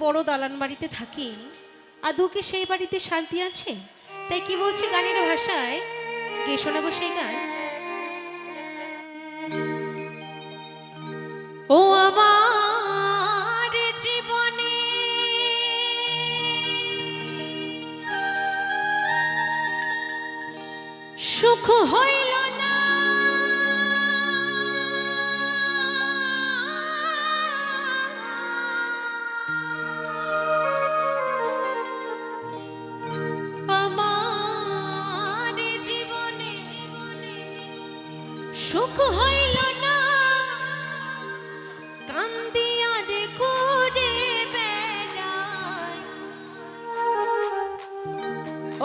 বড় দালান বাড়িতে থাকি, আদৌ কি সেই বাড়িতে শান্তি আছে? তাই কি বলছে গানের ভাষায়, গিয়ে শোনাবো সেই গান। ও আমার জীবনে সুখ হইল না, আমার জীবনে সুখ হইল না, কান্দিয়ার ঘুরে বেড়াই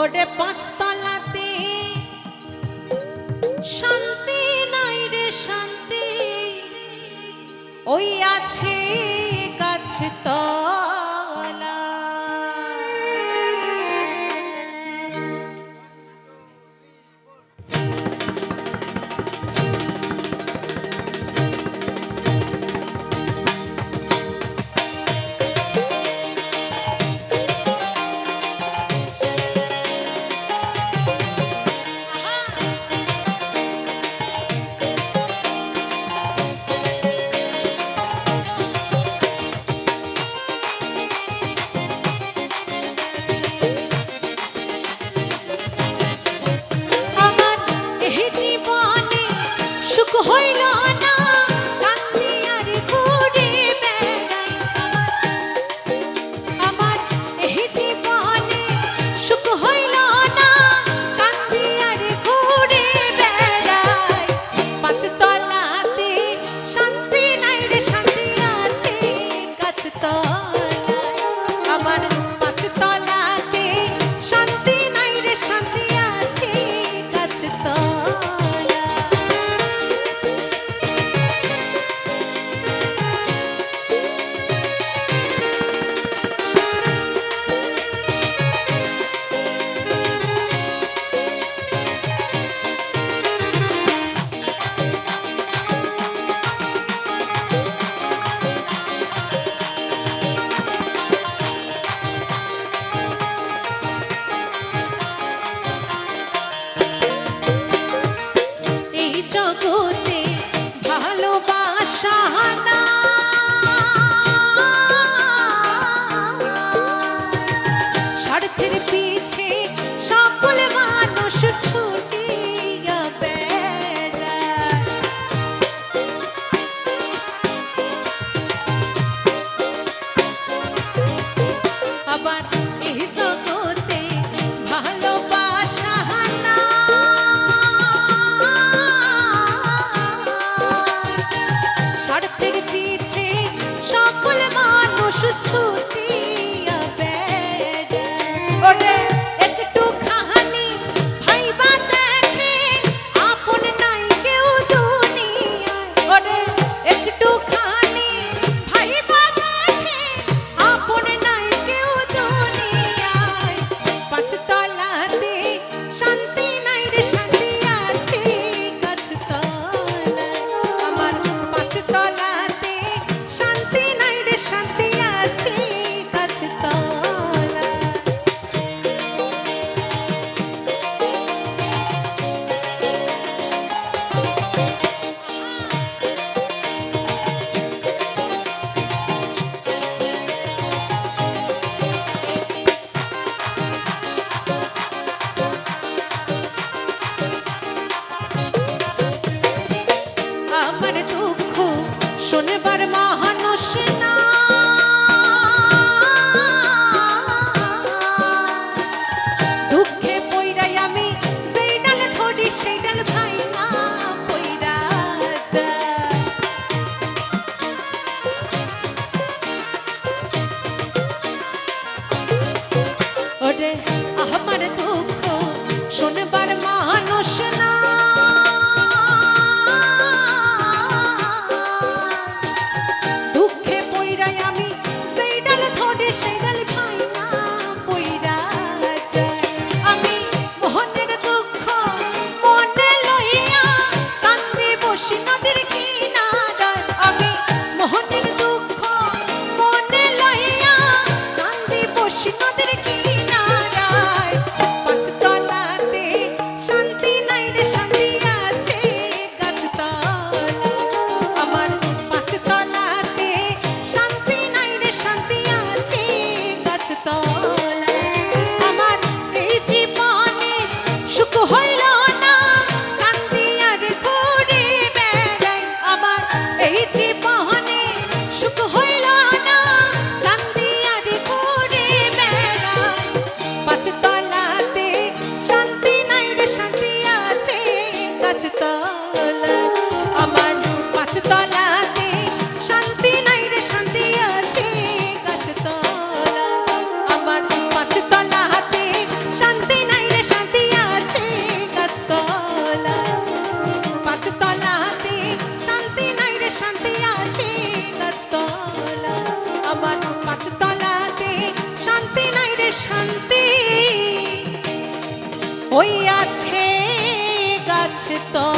ওরে পাঁচতলাতে শান্তি নাই রে শান্তি, ওই আছে কাছে তলা। হইল না, কান্দিয়ার ঘুরে বেড়াই, আমার এই জীবনে সুখ হইল না, কান্দিয়ার ঘুরে বেড়াই, পাঁচতলাতে শান্তি নাই রে শান্তি আছে কাছে তলায়, আমার পাঁচতলাতে শান্তি নাই রে শান্তি আছে কাছে তলায়। জগতে ভালোবাসা না, স্বার্থের পিছে সকল মানুষ ছুটিয়া বেড়ায়, আবার এই জগতে ভালোবাসা না, গাছতলা আমার পাঁচতলাতে শান্তি নাই রে শান্তি আছে গাছতলা আমার পাঁচতলাতে শান্তি নাই রে শান্তি আছে গাছতলা পাঁচতলাতে শান্তি নাই রে শান্তি আছে গাছতলা আমার পাঁচতলাতে শান্তি নাই রে শান্তি ওই আছে গাছতলা